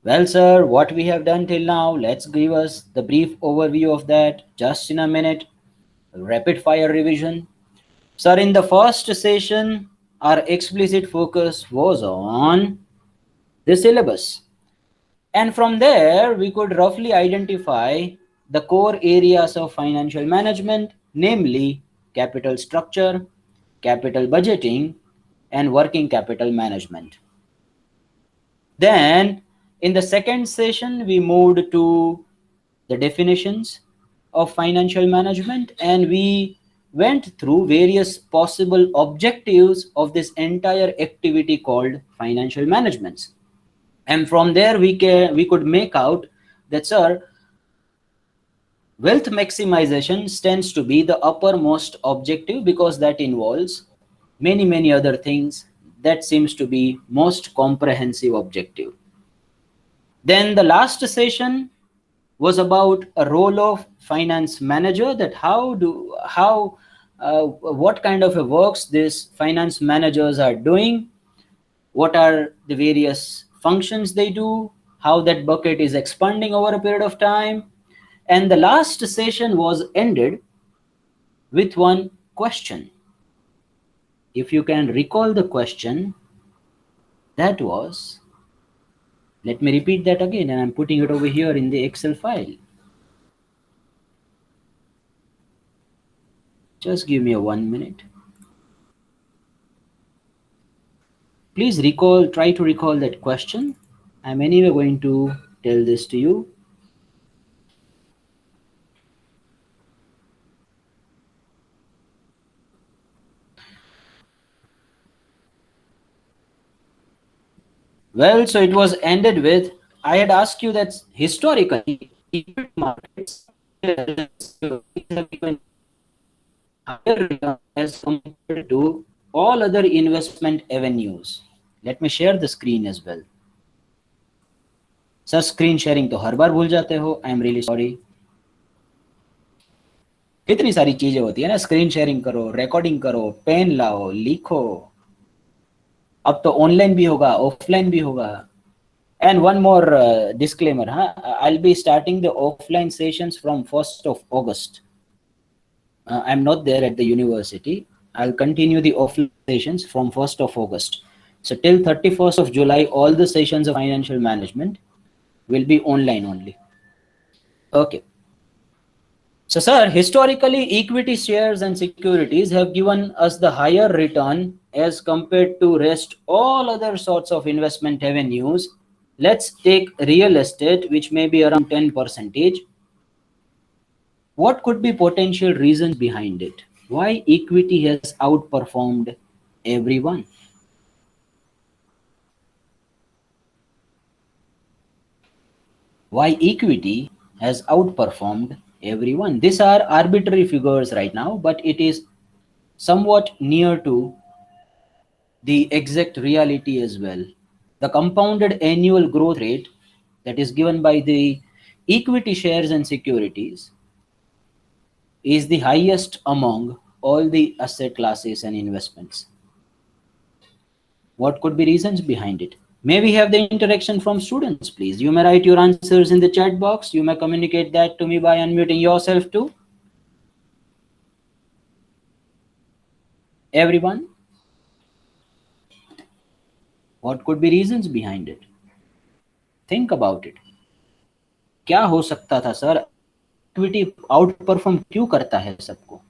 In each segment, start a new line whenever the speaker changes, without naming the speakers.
Well, sir, what we have done till now, let's give us the brief overview of that just in a minute. Rapid fire revision. Sir, in the first session, our explicit focus was on the syllabus. And from there, we could roughly identify the core areas of financial management, namely capital structure, capital budgeting, and working capital management. Then, in the second session, we moved to the definitions of financial management and we went through various possible objectives of this entire activity called financial management. And from there, we could make out that, sir, wealth maximization tends to be the uppermost objective because that involves many other things. That seems to be most comprehensive objective. Then the last session was about a role of finance manager, that how what kind of a works these finance managers are doing, what are the various functions they do, how that bucket is expanding over a period of time. And the last session was ended with one question. If you can recall the question, that was, let me repeat that again, and I'm putting it over here in the Excel file. Just give me a 1 minute. Please recall, try to recall that question. I'm anyway going to tell this to you. Well, so it was ended with, I had asked you that historically, equity markets have given higher return as compared to all other investment avenues. Let me share the screen as well. Sir screen sharing तो हर बार भूल जाते हो, I am really sorry. कितनी सारी चीजें होती है ना, स्क्रीन शेयरिंग करो, रिकॉर्डिंग करो, पेन लाओ, लिखो. अब तो ऑनलाइन भी होगा, ऑफलाइन भी होगा. And one more disclaimer, huh? I'll be starting the offline sessions from 1st of August. I'm not there at the university. I'll continue the offline sessions from 1st of August. So till 31st of July, all the sessions of financial management will be online only. Okay. So, sir, historically, equity shares and securities have given us the higher return as compared to rest all other sorts of investment avenues. Let's take real estate, which may be around 10%. What could be potential reasons behind it? Why equity has outperformed everyone? Why equity has outperformed everyone? These are arbitrary figures right now, but it is somewhat near to the exact reality as well. The compounded annual growth rate that is given by the equity shares and securities is the highest among all the asset classes and investments. What could be reasons behind it? May we have the interaction from students, please? You may write your answers in the chat box. You may communicate that to me by unmuting yourself too. Everyone? What could be reasons behind it? Think about it. क्या हो सकता था sir? Equity out perform क्यों करता है सबको?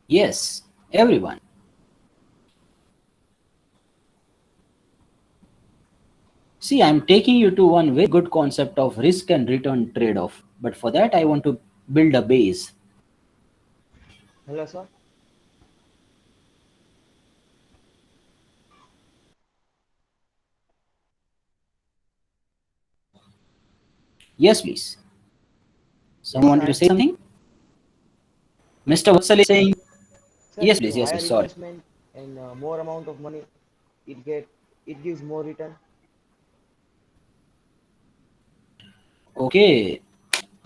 Yes, everyone. See, I'm taking you to one very good concept of risk and return trade off. But for that, I want to build a base.
Hello, sir.
Yes, please. Someone
Yes,
wanted to
I.
say something? Mr. Vatsal is saying,
Sir,
yes,
due
please,
to
yes,
higher
please, sorry.
investment and more amount of money. it gives more return.
Okay,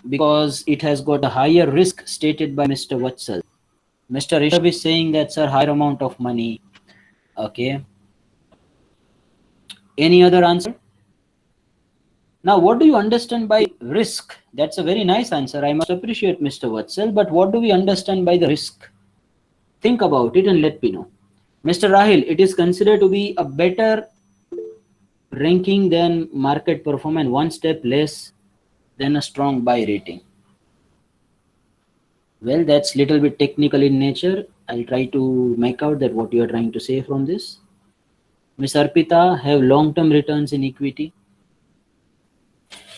because it has got a higher risk stated by Mr. Vatsal. Mr. Rishabh is saying that, sir, higher amount of money. Okay. Any other answer? Now, what do you understand by risk? That's a very nice answer. I must appreciate Mr. Vatsal, but what do we understand by the risk? Think about it and let me know. Mr. Rahil, it is considered to be a better ranking than market performance, one step less than a strong buy rating. Well, that's little bit technical in nature. I'll try to make out that what you are trying to say from this. Ms. Arpita, have long-term returns in equity.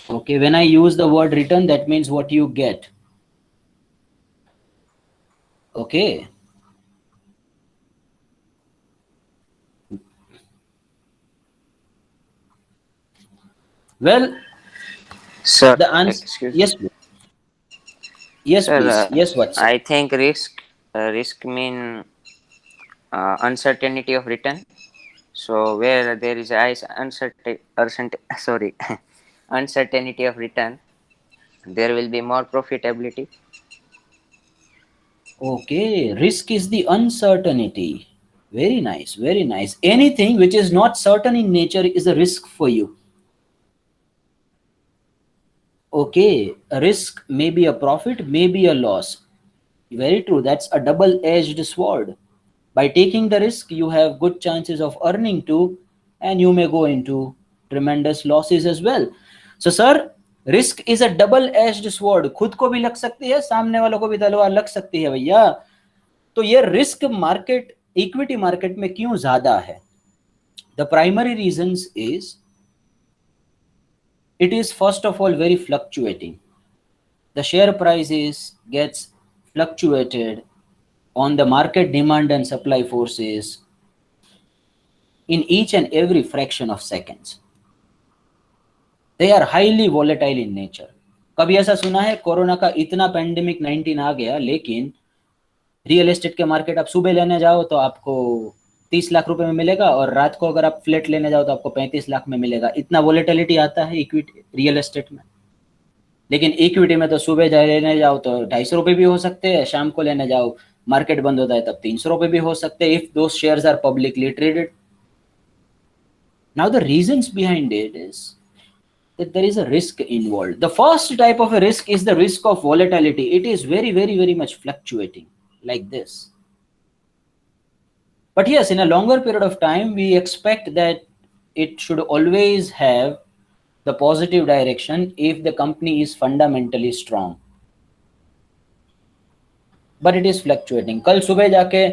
Okay, when I use the word return, that means what you get. Okay. Well,
Sir,
the answer,
excuse me.
yes, please. Yes,
Sir,
please. Yes, what's
I think risk mean uncertainty of return. So where there is sorry uncertainty of return, there will be more profitability.
Okay, risk is the uncertainty. Very nice, very nice. Anything which is not certain in nature is a risk for you. Okay, a risk may be a profit, may be a loss. Very true. That's a double-edged sword. By taking the risk, you have good chances of earning too, and you may go into tremendous losses as well. So, sir, risk is a double-edged sword. खुद को भी लग सकती है, सामने वालों को भी तलवार लग सकती है भैया. तो ये रिस्क मार्केट, इक्विटी मार्केट में क्यों ज्यादा है? The primary reasons is it is first of all very fluctuating. The share prices gets fluctuated on the market demand and supply forces in each and every fraction of seconds. They are highly volatile in nature. कभी ऐसा सुना है corona का इतना pandemic 19 आ गया, लेकिन real estate के market आप सुबह लेने जाओ तो आपको 30 लाख रुपए में मिलेगा, और रात को अगर आप फ्लैट लेने जाओ तो आपको 35 लाख में मिलेगा. इतना वोलेटिलिटी आता है इक्विटी रियल एस्टेट में. लेकिन इक्विटी में तो सुबह जाए लेने जाओ तो 250 रुपए भी हो सकते हैं, शाम को लेने जाओ मार्केट बंद होता है तब 300 रुपए भी हो सकते हैं, if those shares are publicly traded. Now the reasons behind it is that there is a risk involved. The first type of a risk is the risk of volatility. It is very, very, very much fluctuating like this. But yes, in a longer period of time, we expect that it should always have the positive direction if the company is fundamentally strong. But it is fluctuating. कल सुबह जाके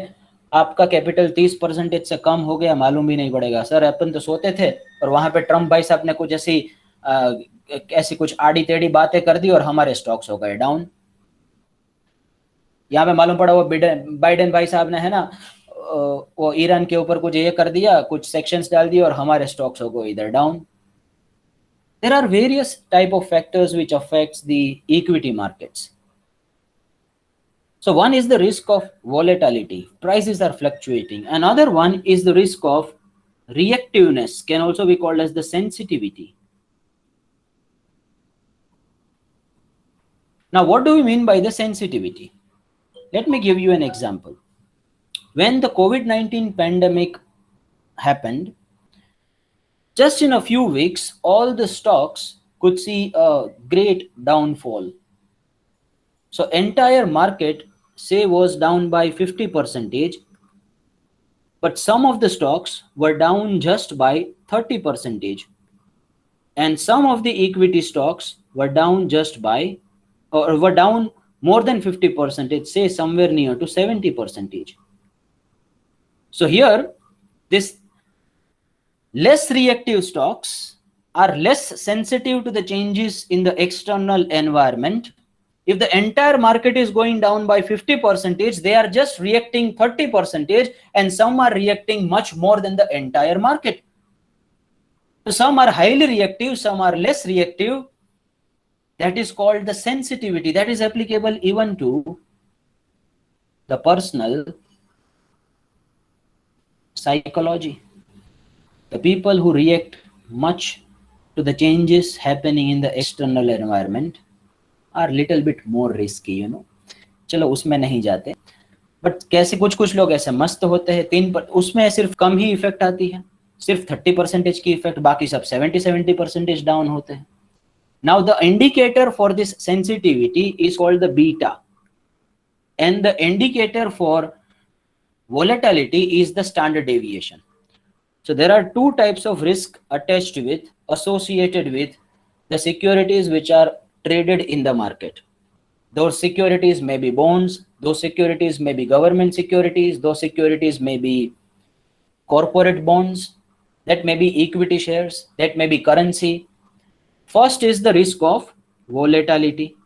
आपका capital 30% से कम हो गया, मालूम भी नहीं पड़ेगा. सर, अपन तो सोते थे और वहां पे ट्रम्प भाई साहब ने कुछ ऐसी कुछ आड़ी टेढ़ी बातें कर दी और हमारे स्टॉक्स हो गए डाउन. यहाँ पे मालूम पड़ा वो बाइडेन भाई साहब ने, है ना, वो ईरान के ऊपर कुछ ये कर दिया, कुछ सेक्शंस डाल दिए और हमारे स्टॉक्स हो गए इधर down. There are various type of factors which affects the equity markets. So one is the risk of volatility. Prices are fluctuating. Another one is the risk of reactiveness, can also be called as the sensitivity. Now, what do we mean by the sensitivity? Let me give you an example. When the COVID-19 pandemic happened, just in a few weeks, all the stocks could see a great downfall. So entire market, say, was down by 50%, but some of the stocks were down just by 30%, and some of the equity stocks were down just by, or were down more than 50%, say somewhere near to 70%. So here, this less reactive stocks are less sensitive to the changes in the external environment. If the entire market is going down by 50%, they are just reacting 30%, and some are reacting much more than the entire market. So some are highly reactive, some are less reactive. That is called the sensitivity. That is applicable even to the personal psychology. The people who react much to the changes happening in the external environment are little bit more risky, you know. चलो उसमें नहीं जाते, but कैसे कुछ कुछ लोग ऐसे मस्त होते हैं, उसमें सिर्फ कम ही इफेक्ट आती है, सिर्फ 30% की इफेक्ट, बाकी सब 70% डाउन होते हैं. Now the indicator for this sensitivity is called the beta, and the indicator for volatility is the standard deviation. So there are two types of risk associated with the securities which are traded in the market. Those securities may be bonds, those securities may be government securities, those securities may be corporate bonds, that may be equity shares, that may be currency. First is the risk of volatility.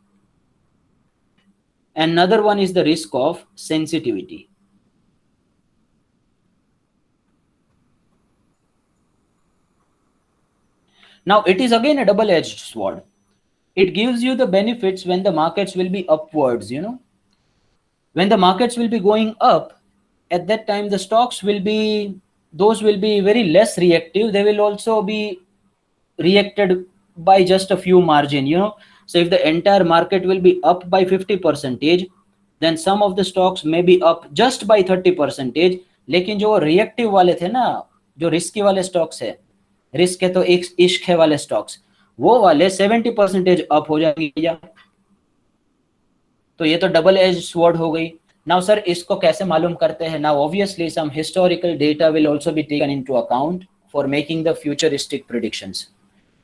Another one is the risk of sensitivity. Now it is again a double-edged sword. It gives you the benefits when the markets will be upwards, you know. When the markets will be going up, at that time the stocks will be, those will be very less reactive. They will also be reacted by just a few margin, you know. So if the entire market will be up by 50%, then some of the stocks may be up just by 30%. लेकिन जो reactive वाले थे ना, जो risky वाले stocks है, risk है तो एक इश्क है वाले स्टॉक्स, वो वाले 70% अप हो जाएंगे. तो ये तो डबल एज स्वॉर्ड हो गई. नाउ सर इसको कैसे मालूम करते हैं? Now obviously some historical data will also be taken into account for making the futuristic predictions.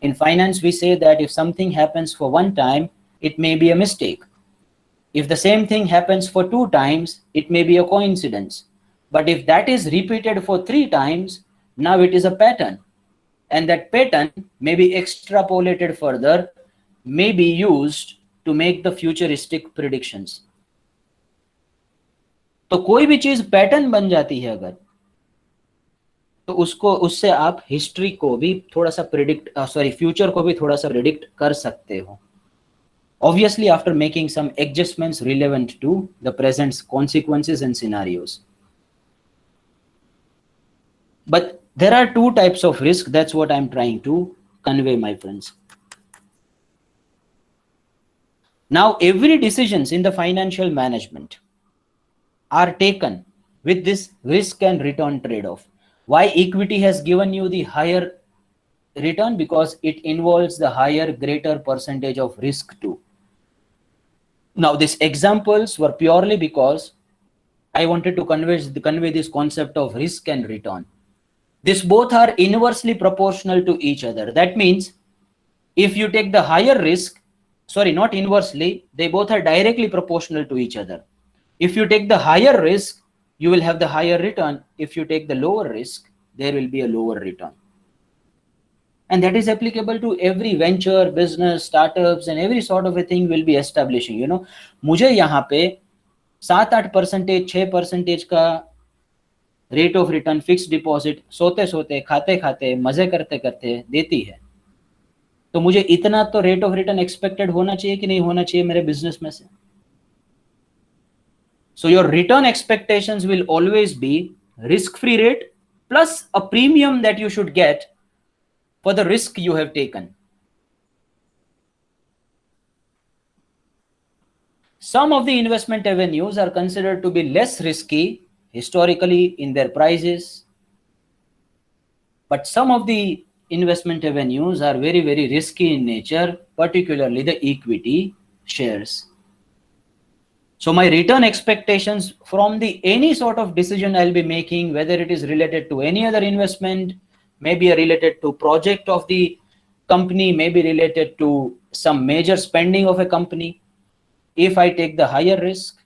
In finance, we say that if something happens for one time, it may be a mistake. If the same thing happens for 2 times, it may be a coincidence. But if that is repeated for 3 times, now it is a pattern. And that pattern may be extrapolated further, may be used to make the futuristic predictions. तो कोई भी चीज pattern बन जाती है अगर, तो उसको, उससे आप हिस्ट्री को भी थोड़ा सा फ्यूचर को भी थोड़ा सा प्रिडिक्ट कर सकते हो. Obviously, after making some adjustments relevant to the present consequences and scenarios. But there are 2 types of risk. That's what I'm trying to convey, my friends. Now, every decisions in the financial management are taken with this risk and return trade-off. Why equity has given you the higher return? Because it involves the higher, greater percentage of risk too. Now, these examples were purely because I wanted to convey this concept of risk and return. These both are inversely proportional to each other. That means if you take the higher risk, not inversely, they both are directly proportional to each other. If you take the higher risk, you will have the higher return. If you take the lower risk, there will be a lower return. And that is applicable to every venture, business, startups, and every sort of a thing will be establishing. You know, मुझे यहाँ पे 7-8%, 6% का rate of return fix deposit सोते सोते, खाते खाते, मजे करते करते देती है. तो मुझे इतना तो रेट ऑफ रिटर्न एक्सपेक्टेड होना चाहिए कि नहीं होना चाहिए मेरे बिजनेस में से. So your return expectations will always be risk-free rate plus a premium that you should get for the risk you have taken. Some of the investment avenues are considered to be less risky historically in their prices, but some of the investment avenues are very, very risky in nature, particularly the equity shares. So my return expectations from any sort of decision I'll be making, whether it is related to any other investment, maybe related to project of the company, maybe related to some major spending of a company, if I take the higher risk,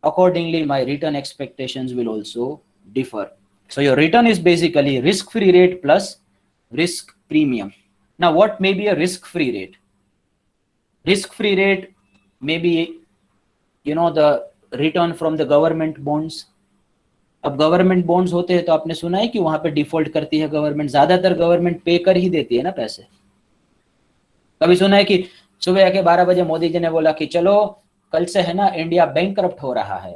accordingly my return expectations will also differ. So your return is basically risk-free rate plus risk premium. Now what may be a risk-free rate? Risk-free rate may be, you know, the return from the government bonds. अब government bonds होते हैं तो आपने सुना है कि वहां पे डिफॉल्ट करती है गवर्नमेंट. ज्यादातर गवर्नमेंट पे कर ही देती है ना पैसे. कभी सुना है कि सुबह आके 12 बजे मोदी जी ने बोला कि चलो कल से है ना इंडिया बैंकक्रप्ट हो रहा है.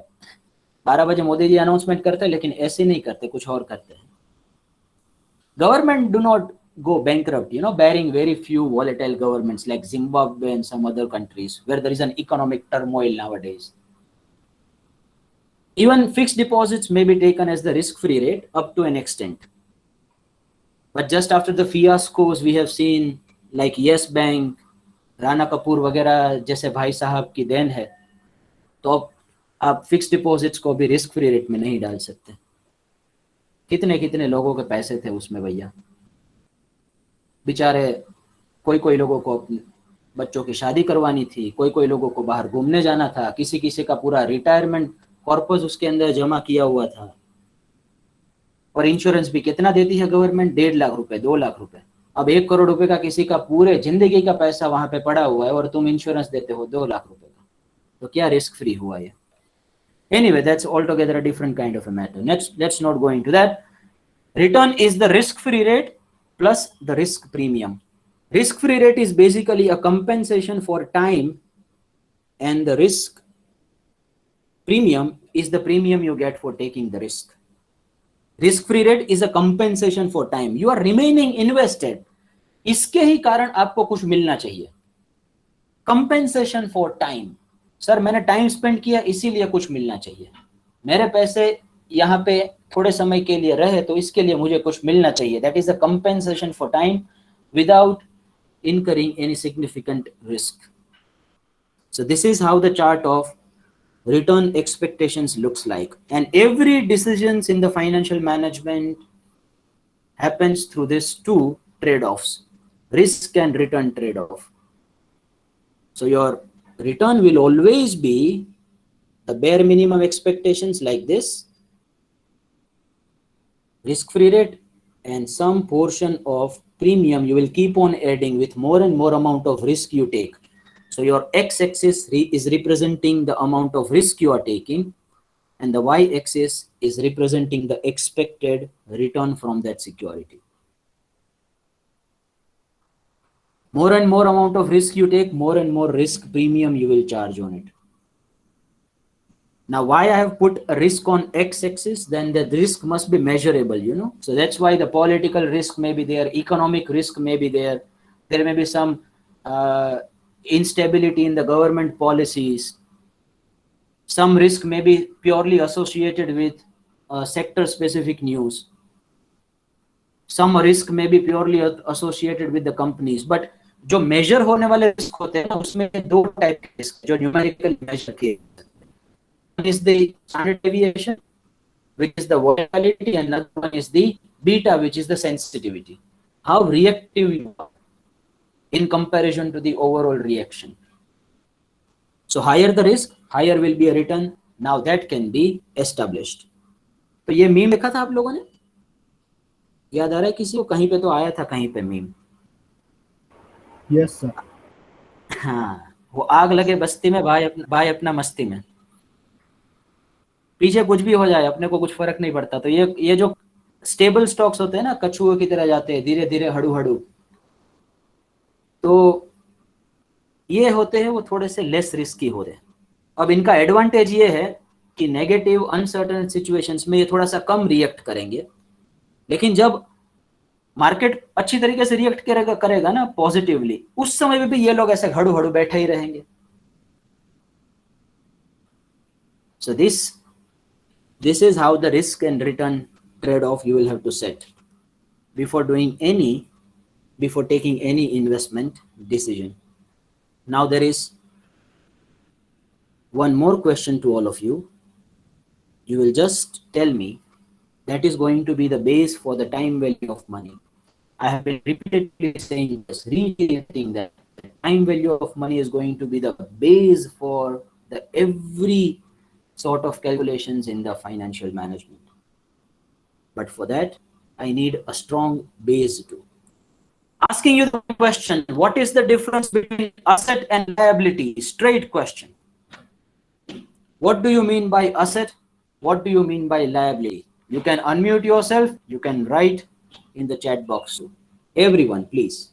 12 बजे मोदी जी अनाउंसमेंट करते हैं, लेकिन ऐसे नहीं करते, कुछ और करते हैं. Government do not go bankrupt, barring very few volatile governments like Zimbabwe and some other countries where there is an economic turmoil nowadays. Even fixed deposits may be taken as the risk-free rate up to an extent. But just after the fiascos we have seen, like Yes Bank, Rana Kapoor वगैरह जैसे भाई साहब की then है, तो अब आप fix deposits को भी रिस्क फ्री रेट में नहीं डाल सकते. कितने कितने लोगों के पैसे थे उसमें भैया, बेचारे कोई कोई लोगों को अपने बच्चों की शादी करवानी थी, कोई कोई लोगों को बाहर घूमने जाना था, किसी किसी का पूरा रिटायरमेंट कॉर्पस उसके अंदर जमा किया हुआ था. और इंश्योरेंस भी कितना देती है गवर्नमेंट? 1.5 लाख रुपए, 2 लाख रुपए. अब 1 करोड़ रुपए का किसी का पूरे जिंदगी का पैसा वहां पे पड़ा हुआ है और तुम इंश्योरेंस देते हो 2 लाख रुपए का, तो क्या रिस्क फ्री हुआ ये? Anyway, that's altogether a different kind of a matter. Let's not go into that. Return is the risk-free rate plus the risk premium. Risk-free rate is basically a compensation for time, and the risk premium is the premium you get for taking the risk. Risk-free rate is a compensation for time. You are remaining invested. इसके ही कारण आपको कुछ मिलना चाहिए. Compensation for time. Sir मैंने time spend किया इसीलिए कुछ मिलना चाहिए. मेरे पैसे यहाँ पे थोड़े समय के लिए रहे तो इसके लिए मुझे कुछ मिलना चाहिए. That is a compensation for time without incurring any significant risk. So this is how the chart of return expectations looks like. And every decisions in the financial management happens through these two trade-offs, risk and return trade-off. So your return will always be the bare minimum expectations like this, risk-free rate, and some portion of premium you will keep on adding with more and more amount of risk you take. So your x-axis is representing the amount of risk you are taking, and the y-axis is representing the expected return from that security. More and more amount of risk you take, more and more risk premium you will charge on it. Now, why I have put a risk on x-axis? Then the risk must be measurable, So that's why the political risk may be there, economic risk may be there. There may be some instability in the government policies. Some risk may be purely associated with sector-specific news. Some risk may be purely associated with the companies. But जो measure होने वाले risk होते हैं ना, उसमें दो type के risk जो numerically measure किए. One is the standard deviation, which is the volatility, and another one is the beta, which is the sensitivity. How reactive you are in comparison to the overall reaction. So higher the risk, higher will be a return. Now that can be established. तो ये meme देखा था आप लोगों ने? याद आ रहा है किसी को? कहीं पे तो आया था, कहीं पे मीम.
Yes sir.
हाँ, वो आग लगे बस्ती में, भाई अपना मस्ती में. पीछे कुछ भी हो जाए अपने को कुछ फर्क नहीं पड़ता. तो ये जो स्टेबल स्टॉक्स होते हैं ना, कछुओं की तरह जाते हैं धीरे धीरे हड़ू हड़ू, तो ये होते हैं वो थोड़े से लेस रिस्की होते हैं. अब इनका एडवांटेज ये है कि नेगेटिव अनसर्टेन सिचुएशंस में ये थोड़ा सा कम रिएक्ट करेंगे, लेकिन जब मार्केट अच्छी तरीके से रिएक्ट करेगा ना पॉजिटिवली, उस समय में भी ये लोग ऐसे हड़ू हड़ू बैठे ही रहेंगे. So this is how the risk and return trade-off you will have to set before taking any investment decision. Now there is one more question to all of you. You will just tell me that is going to be the base for the time value of money. I have been repeatedly saying this, reiterating that the time value of money is going to be the base for the every sort of calculations in the financial management. But for that, I need a strong base too. Asking you the question, what is the difference between asset and liability? Straight question. What do you mean by asset? What do you mean by liability? You can unmute yourself. You can write in the chat box too. Everyone, please.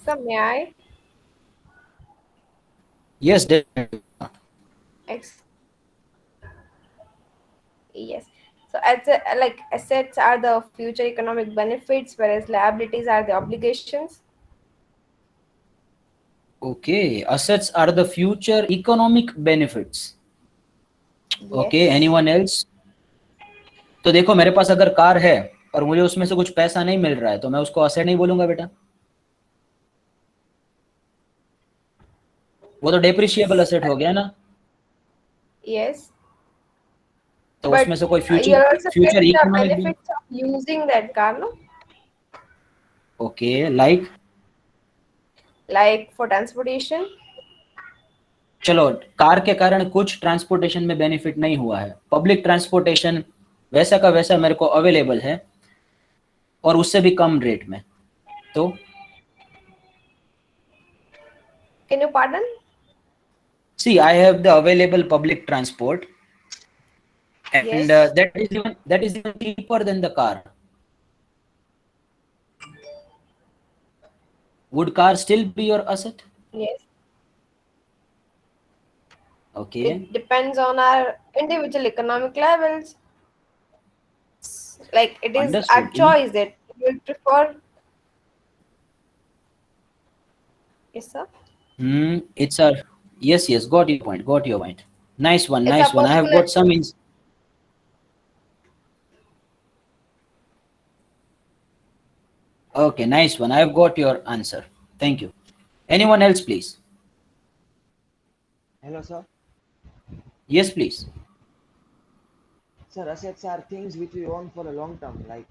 Sir, may I?
Yes, definitely.
Ex- yes. So like assets are the future economic benefits, whereas liabilities are the obligations.
Okay, assets are the future economic benefits. Okay,
Yes.
anyone else? तो देखो, मेरे पास अगर car है और मुझे उसमें से कुछ पैसा नहीं मिल रहा है, तो मैं उसको असेट नहीं बोलूंगा बेटा। वो तो डेप्रिशिएबल असेट हो गया ना।
Yes.
तो
But
उसमें से कोई
you'll
future
also get
future
the
economic भी।
benefits of using that car, no?
Okay, like.
Like for transportation.
चलो, कार के कारण कुछ ट्रांसपोर्टेशन में बेनिफिट नहीं हुआ है। पब्लिक ट्रांसपोर्टेशन वैसा का वैसा मेरे को अवेलेबल है, और उससे भी कम रेट में। तो
Can you pardon?
See, I have the available public transport, and
Yes.
that is even cheaper than the car. Would car still be your asset?
Yes.
Okay,
It depends on our individual economic levels. Like it is our
understood.
choice that we will prefer. Yes, sir.
It's a yes, yes. Got your point. Got your point. Nice one.
It's a
Nice one. I have
personal
got some
choice.
Okay, nice one. I have got your answer. Thank you. Anyone else, please?
Hello, sir.
Yes, please.
Sir, assets are things which we own for a long term. Like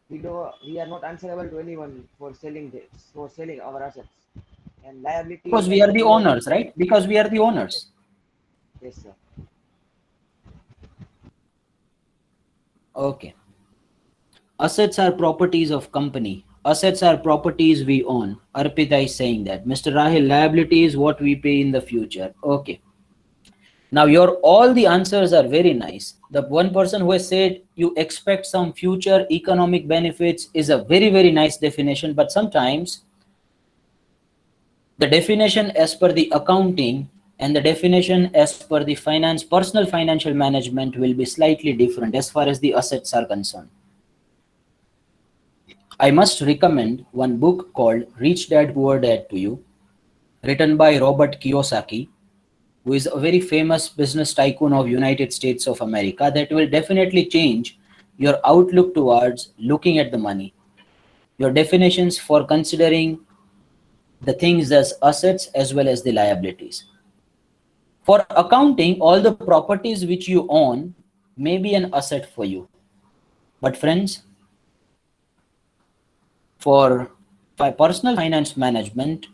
we are not answerable to anyone for selling this, for selling our assets. And liability is
Because we are
something
the
we own.
owners, right? Because we are the owners.
Yes, sir.
Okay. Assets are properties of company. Assets are properties we own. Arpita is saying that. Mr. Rahil, liability is what we pay in the future. Okay. Now your all the answers are very nice. The one person who has said you expect some future economic benefits is a very, very nice definition, but sometimes the definition as per the accounting and the definition as per the finance, personal financial management will be slightly different as far as the assets are concerned. I must recommend one book called Rich Dad Poor Dad to you, written by Robert Kiyosaki, who is a very famous business tycoon of United States of America, that will definitely change your outlook towards looking at the money, your definitions for considering the things as assets as well as the liabilities. For accounting, all the properties which you own may be an asset for you. But friends, for personal finance management,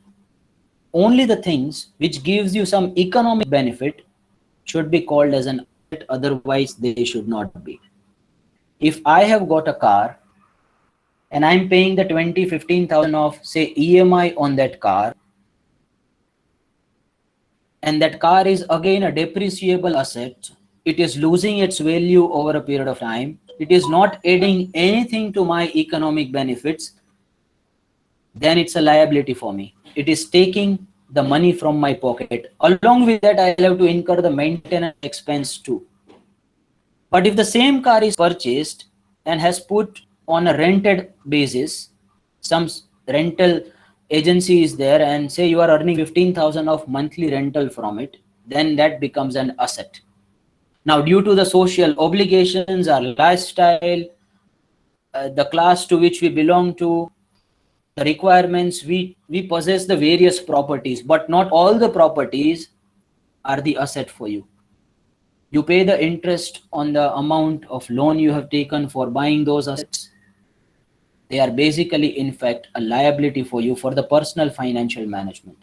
only the things which gives you some economic benefit should be called as an asset, otherwise they should not be. If I have got a car and I'm paying the 15,000 of say EMI on that car, and that car is again a depreciable asset, it is losing its value over a period of time, it is not adding anything to my economic benefits, then it's a liability for me. It is taking the money from my pocket. Along with that, I'll have to incur the maintenance expense too. But if the same car is purchased and has put on a rented basis, some rental agency is there and say you are earning 15,000 of monthly rental from it, then that becomes an asset. Now, due to the social obligations, our lifestyle, the class to which we belong to, the requirements, we possess the various properties, but not all the properties are the asset for you. You pay the interest on the amount of loan you have taken for buying those assets. They are basically, in fact, a liability for you for the personal financial management.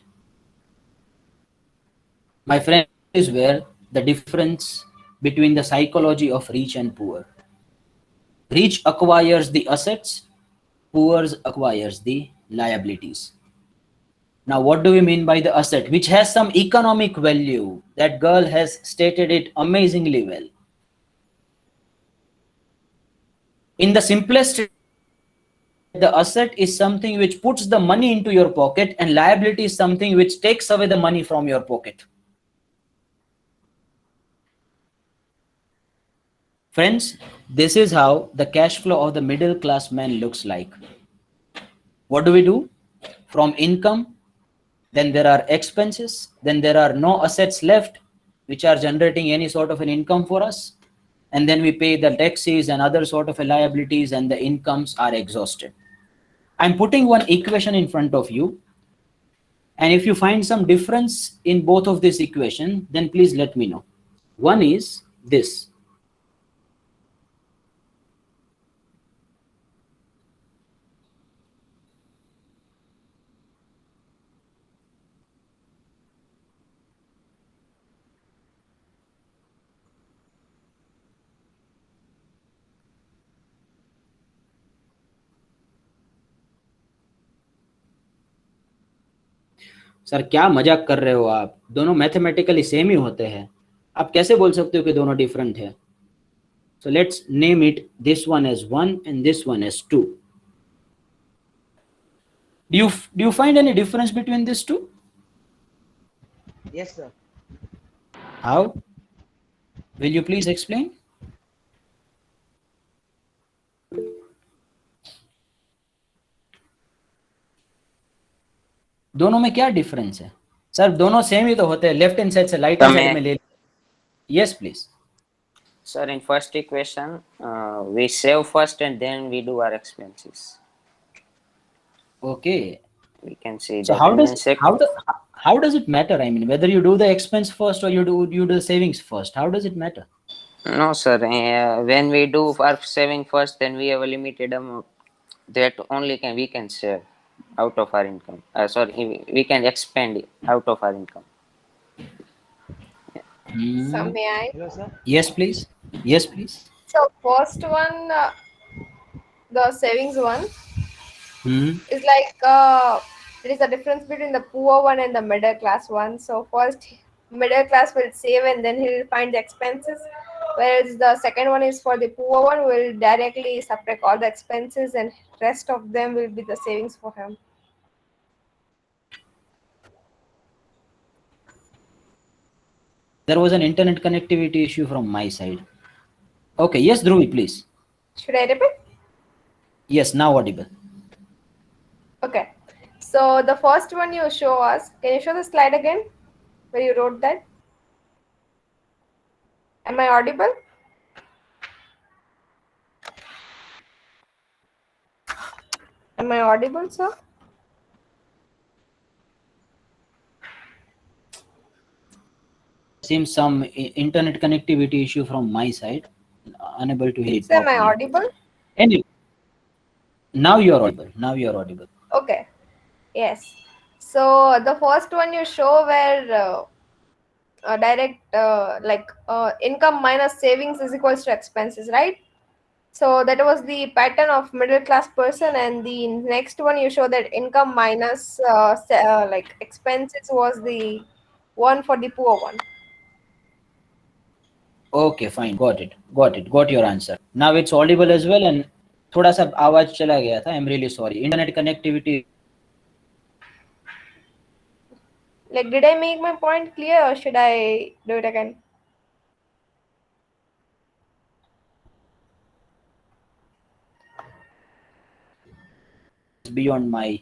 My friend, is where the difference between the psychology of rich and poor. Rich acquires the assets, poor acquires the liabilities. Now, what do we mean by the asset? Which has some economic value. That girl has stated it amazingly well. In the simplest the asset is something which puts the money into your pocket and liability is something which takes away the money from your pocket. Friends, this is how the cash flow of the middle class man looks like. What do we do? From income, then there are expenses, then there are no assets left which are generating any sort of an income for us, and then we pay the taxes and other sort of liabilities and the incomes are exhausted. I'm putting one equation in front of you, and if you find some difference in both of this equation, then please let me know. One is this. Sir क्या मजाक कर रहे हो आप? दोनों mathematically same ही होते हैं, आप कैसे बोल सकते हो कि दोनों डिफरेंट है? So let's name it this one as 1 and this one as 2. Do you find any difference between these two?
Yes, sir.
How? Will you please explain? दोनों में क्या डिफरेंस है? सर दोनों सेम ही तो होते हैं, लेफ्ट हैंड साइड से right hand side में ले. Yes, please.
Sir, in first equation, we save first and then we do our expenses.
Okay.
We can say
So
that.
how does it matter? I mean, whether you do the expense first or you do the savings first, how does it matter?
No, sir. When we do our saving first, then we have a limited amount that only we can save out of our income. We can expand out of our income.
So may I?
Hello, sir.
Yes, please. Yes, please.
So first one, the savings one is like there is a difference between the poor one and the middle class one. So first middle class will save and then he will find the expenses, whereas the second one is for the poor one will directly subtract all the expenses and rest of them will be the savings for him.
There was an internet connectivity issue from my side. Okay, yes, Dhruvi, please.
Should I repeat?
Yes, now audible.
Okay. So the first one you show us, can you show the slide again where you wrote that? Am I audible? Am I audible, sir?
Seems some internet connectivity issue from my side. Unable to hear it.
Am I audible?
Anyway, now you are audible. Now you are audible.
Okay. Yes. So the first one you show where direct income minus savings is equals to expenses, right? So that was the pattern of middle class person, and the next one you show that income minus expenses was the one for the poor one.
Okay, fine. Got it. Got your answer. Now it's audible as well, and थोड़ा सा आवाज चला गया था. I'm really sorry. Internet connectivity.
Like, did I make my point clear or should I do it again?
Beyond my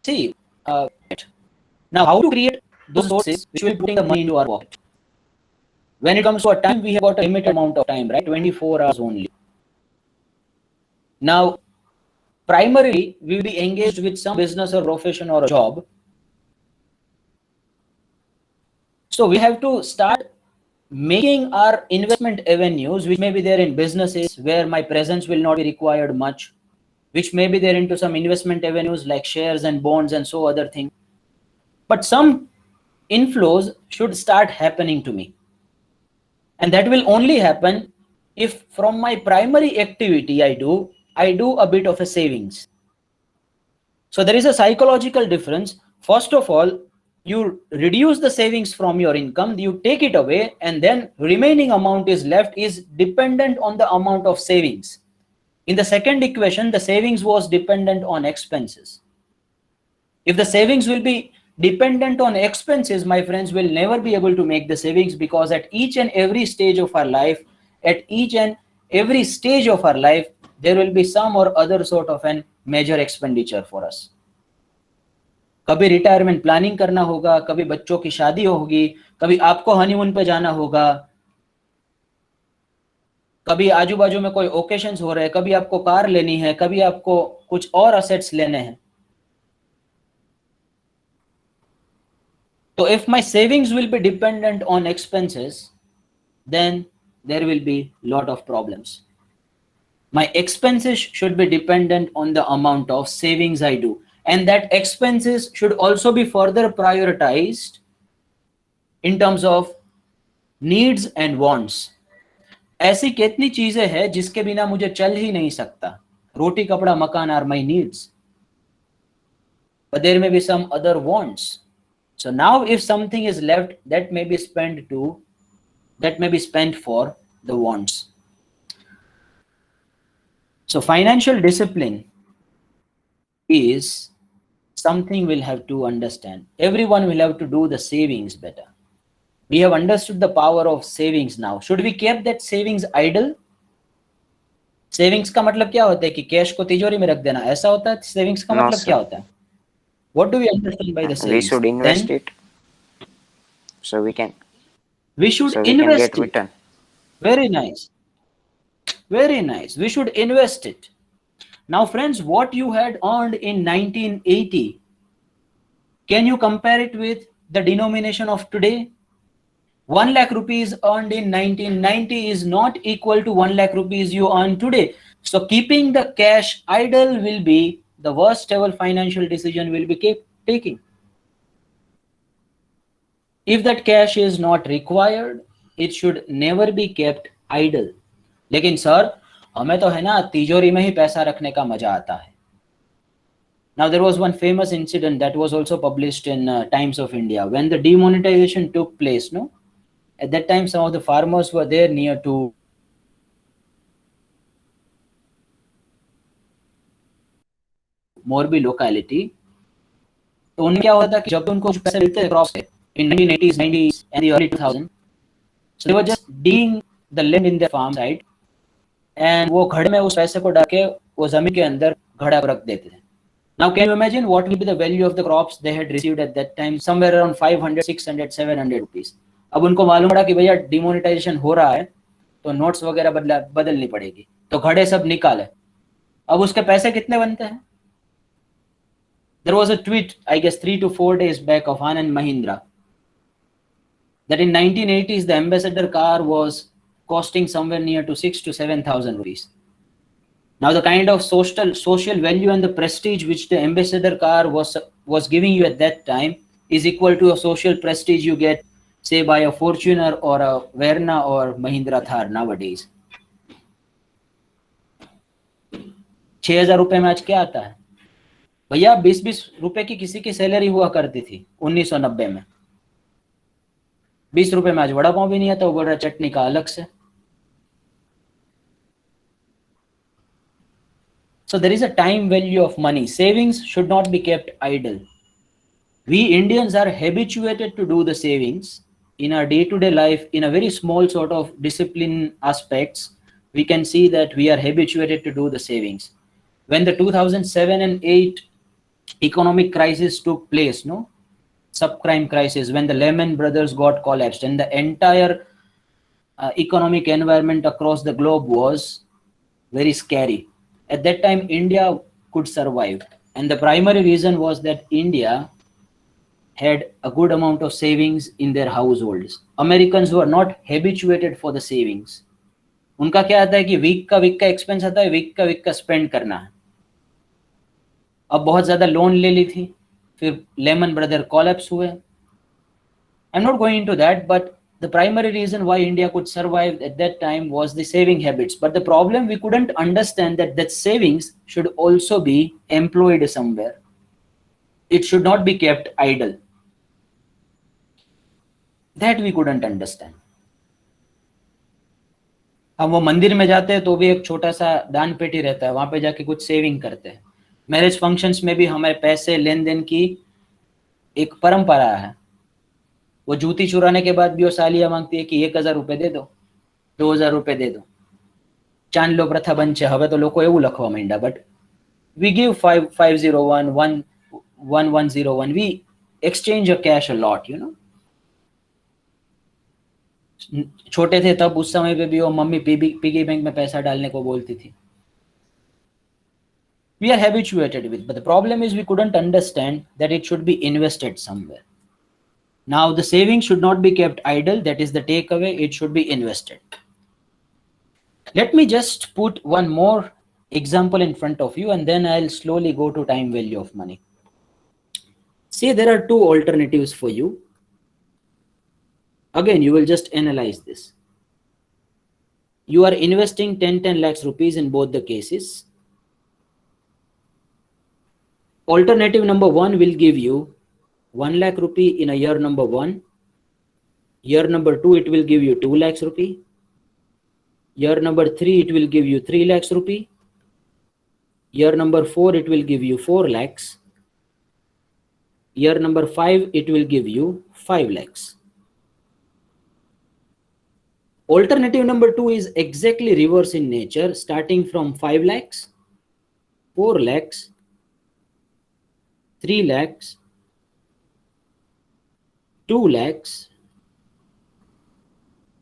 see. Now, how to create those sources which will be putting the money into our pocket? When it comes to a time, we have got a limited amount of time, right? 24 hours only. Now, primarily, we will be engaged with some business or profession or a job. So we have to start making our investment avenues, which may be there in businesses where my presence will not be required much, which may be there into some investment avenues like shares and bonds and so other things. But some inflows should start happening to me. And that will only happen if from my primary activity I do a bit of a savings. So there is a psychological difference. First of all, you reduce the savings from your income, you take it away, and then remaining amount is left is dependent on the amount of savings. In the second equation, the savings was dependent on expenses. If the savings will be dependent on expenses, my friends, will never be able to make the savings, because at each and every stage of our life, there will be some or other sort of an major expenditure for us. कभी retirement planning करना होगा, कभी बच्चों की शादी होगी, कभी आपको हनीमून पे जाना होगा, कभी आजू बाजू में कोई ओकेशंस हो रहे हैं, कभी आपको कार लेनी है, कभी आपको कुछ और असेट्स लेने हैं. So if my savings will be dependent on expenses, then there will be lot of problems. My expenses should be dependent on the amount of savings I do, and that expenses should also be further prioritized in terms of needs and wants. ऐसी कितनी चीजें हैं जिसके बिना मुझे चल ही नहीं सकता. रोटी कपड़ा मकान are my needs, but there may be some other wants. So now if something is left, that may be spent for the wants. So financial discipline is something we'll have to understand. Everyone will have to do the savings better. We have understood the power of savings now. Should we keep that savings idle? Savings का मतलब क्या होता है कि cash को तिजोरी में रख देना, ऐसा होता है? Savings का मतलब क्या होता है? What do we understand by the savings?
We should invest it, so we can.
We should invest it. Return. Very nice. Very nice. We should invest it. Now, friends, what you had earned in 1980, can you compare it with the denomination of today? 1 lakh rupees earned in 1990 is not equal to 1 lakh rupees you earn today. So keeping the cash idle will be the worst ever financial decision will be taking. If that cash is not required, it should never be kept idle. लेकिन sir हमें तो है ना तिजोरी में ही पैसा रखने का मजा आता है. Now there was one famous incident that was also published in Times of India when the demonetization took place. No, at that time some of the farmers were there near to Morbi locality. तो उन्हें क्या होता था कि जब उनको कुछ पैसे मिलते थे क्रॉप से in 1980s, 90s and the early 2000s, so they were just digging the land in their farm side, and वो घड़े में उस पैसे को डाल के वो जमीन के अंदर घड़ा रख देते थे. Now can you imagine what will be the value of the crops they had received at that time? Somewhere around 500, 600, 700 rupees. अब उनको मालूम पड़ा कि भैया डिमोनेटाइजेशन हो रहा है तो नोट्स वगैरह बदलनी पड़ेगी, तो घड़े सब निकाले. अब उसके पैसे कितने बनते हैं? There was a tweet, I guess 3 to 4 days back, of Anand Mahindra that in 1980s the ambassador car was costing somewhere near to 6 to 7,000 rupees. Now the kind of social value and the prestige which the ambassador car was giving you at that time is equal to a social prestige you get, say, by a Fortuner or a Verna or Mahindra Thar nowadays. 6,000 रुपए में आज क्या आता है भैया? 20-20 रुपए की किसी की सैलरी हुआ करती थी 1990 में. 20 रुपए में आज वड़ा पाव भी नहीं आता, वो बोल रहा चटनी का अलग से. So there is a time value of money. Savings should not be kept idle. We Indians are habituated to do the savings in our day-to-day life in a very small sort of discipline aspects. We can see that we are habituated to do the savings. When the 2007 and 8 economic crisis took place, no, subprime crisis, when the Lehman Brothers got collapsed and the entire economic environment across the globe was very scary. At that time, India could survive. And the primary reason was that India had a good amount of savings in their households. Americans were not habituated for the savings. उनका क्या आता है कि week का expense आता है, week का spend करना है. अब बहुत ज्यादा लोन ले ली थी, फिर लेमन ब्रदर कोलैप्स हुए. I'm not going into that, but the primary reason why India could survive at that time was the saving habits. But the problem, we couldn't understand that savings should also be employed somewhere. It should not be kept idle. That we couldn't understand. हम वो मंदिर में जाते हैं तो भी एक छोटा सा दान पेटी रहता है, वहां पे जाके कुछ सेविंग करते हैं. मैरिज फंक्शंस में भी हमारे पैसे लेन देन की एक परंपरा है. वो जूती चुराने के बाद भी वो सालियां मांगती है कि 1,000 रुपए दे दो, 2,000 रुपए दे दो. ચાંદલો પ્રથા બંધ છે હવે તો લોકો એવું લખવા માંડ્યા, but we give 501 1101, we exchange a cash a lot, you know. छोटे थे तब उस समय पे भी वो मम्मी पिगी बैंक में पैसा डालने को बोलती थी. We are habituated with, but the problem is we couldn't understand that it should be invested somewhere. Now the saving should not be kept idle, that is the takeaway, it should be invested. Let me just put one more example in front of you and then I'll slowly go to time value of money. See, there are two alternatives for you. Again, you will just analyze this. You are investing 10 lakhs rupees in both the cases. Alternative number 1 will give you 1 lakh rupee in a year number 1. Year number 2, it will give you 2 lakhs rupee. Year number 3, it will give you 3 lakhs rupee. Year number 4, it will give you 4 lakhs. Year number 5, it will give you 5 lakhs. Alternative number 2 is exactly reverse in nature, starting from 5 lakhs, 4 lakhs, 3 lakhs, 2 lakhs,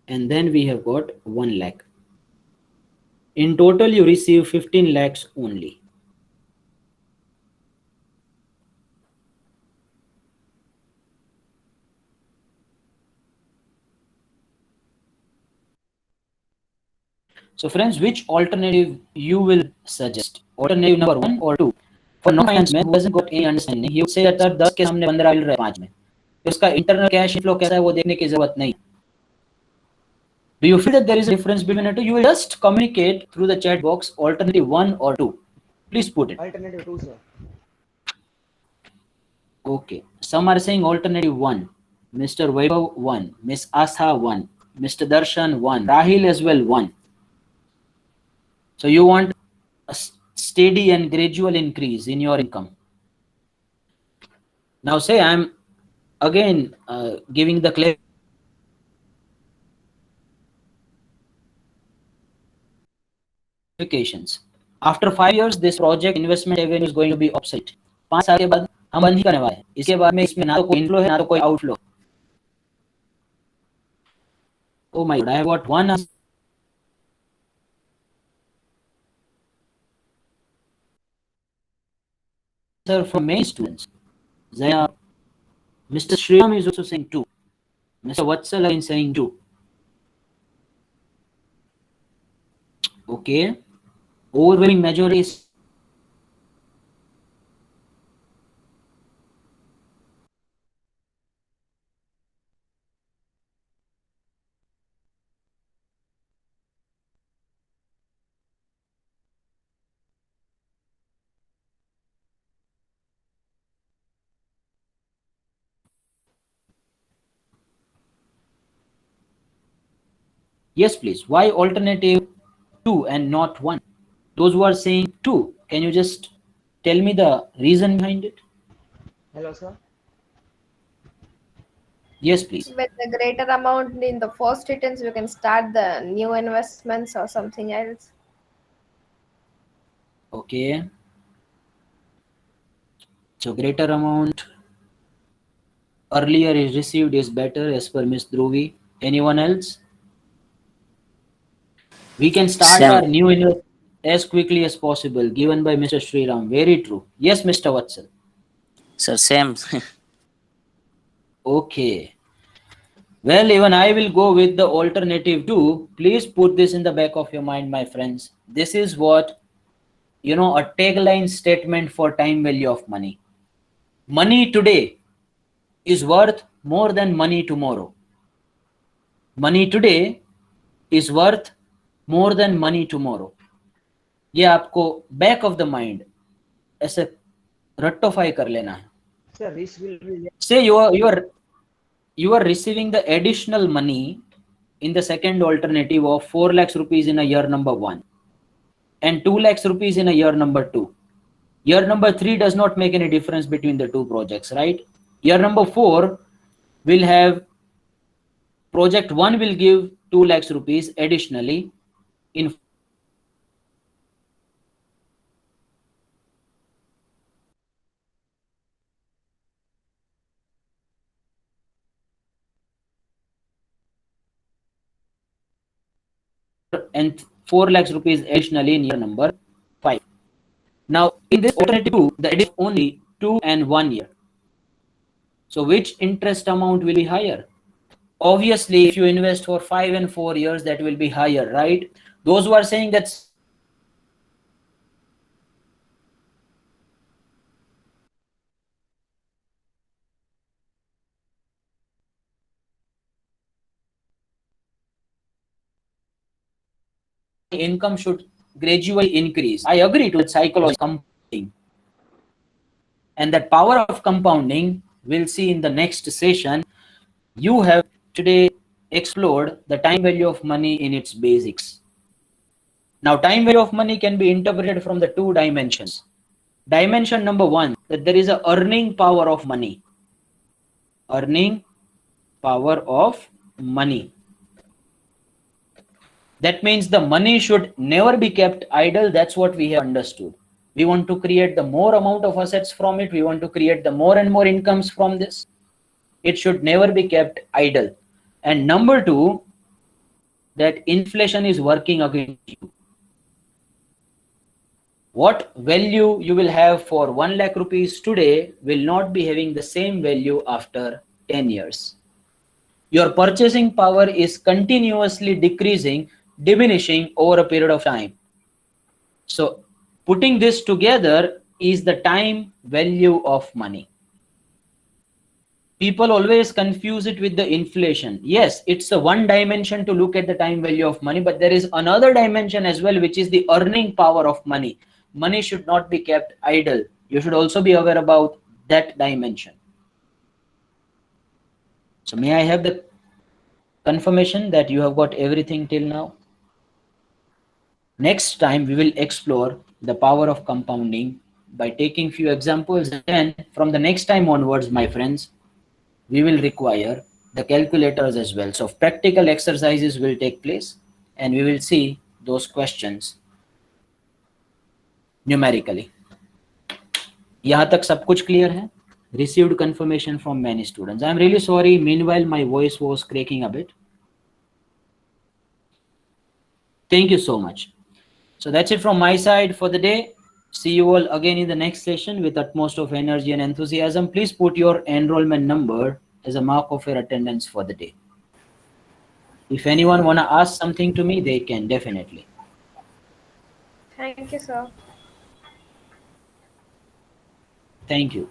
and then we have got 1 lakh. In total, you receive 15 lakhs only. So friends, which alternative you will suggest? Alternative number 1 or 2? For non-finance man who hasn't got any understanding, he would say that 10 के सामने 15 मिल रहा है 5 में. उसका internal cash inflow कैसा है वो देखने की जरूरत नहीं. Do you feel that there is a difference between the two? You will just communicate through the chat box alternative 1 or 2. Please put it.
Alternative 2, sir.
Okay. Some are saying alternative 1. Mr. Vaibhav 1. Miss Asa 1. Mr. Darshan 1. Rahil as well 1. So you want a steady and gradual increase in your income. Now say I'm again giving the clarifications. After 5 years, this project investment revenue is going to be obsolete. 5 साल के बाद हम बंद ही करने वाले हैं. इसके बाद में इसमें ना तो कोई इनफ्लो है ना तो कोई outflow. Oh my God, I have got one answer from many students. Zaya, Mr. Shriyam is also saying 2. Mr. Vatsal is saying 2. Okay. Overwhelming majority is yes, please. Why alternative 2 and not 1? Those who are saying 2, can you just tell me the reason behind it?
Hello, sir.
Yes, please.
With the greater amount in the first returns, we can start the new investments or something else.
Okay. So greater amount earlier is received is better as per Miss Dhruvi. Anyone else? We can start
Same.
our new investment as quickly as possible, given by Mr. Sriram. Very true. Yes, Mr. Vatsal.
Sir, same.
Okay. Well, even I will go with the alternative 2. Please put this in the back of your mind, my friends. This is what, a tagline statement for time value of money. Money today is worth more than money tomorrow. Money today is worth more than money tomorrow. ये आपको back of the mind ऐसे रट्टोफाई कर लेना है.
Sir, risk will be less.
Say you are you are receiving the additional money in the second alternative of 4 lakhs rupees in a year number 1 and 2 lakhs rupees in a year number 2. Year number 3 does not make any difference between the two projects, right? Year number 4 will have project 1 will give 2 lakhs rupees additionally in and 4 lakhs rupees additionally in year number 5. Now, in this alternative 2, the addition only 2 and 1 year. So, which interest amount will be higher? Obviously, if you invest for 5 and 4 years, that will be higher, right? Those who are saying that income should gradually increase, I agree to that psychology compounding. And that power of compounding, we'll see in the next session. You have today explored the time value of money in its basics. Now, time value of money can be interpreted from the two dimensions. Dimension number 1, that there is a earning power of money. Earning power of money. That means the money should never be kept idle. That's what we have understood. We want to create the more amount of assets from it. We want to create the more and more incomes from this. It should never be kept idle. And number 2, that inflation is working against you. What value you will have for 1 lakh rupees today will not be having the same value after 10 years. Your purchasing power is continuously decreasing, diminishing over a period of time. So putting this together is the time value of money. People always confuse it with the inflation. Yes, it's a one dimension to look at the time value of money, but there is another dimension as well, which is the earning power of money. Money should not be kept idle. You should also be aware about that dimension. So may I have the confirmation that you have got everything till now? Next time we will explore the power of compounding by taking few examples, and from the next time onwards, my friends, we will require the calculators as well. So practical exercises will take place and we will see those questions numerically. यहाँ तक सब कुछ clear है? Received confirmation from many students. I am really sorry. Meanwhile, my voice was cracking a bit. Thank you so much. So that's it from my side for the day. See you all again in the next session with utmost of energy and enthusiasm. Please put your enrollment number as a mark of your attendance for the day. If anyone want to ask something to me, they can definitely.
Thank you, sir.
Thank you.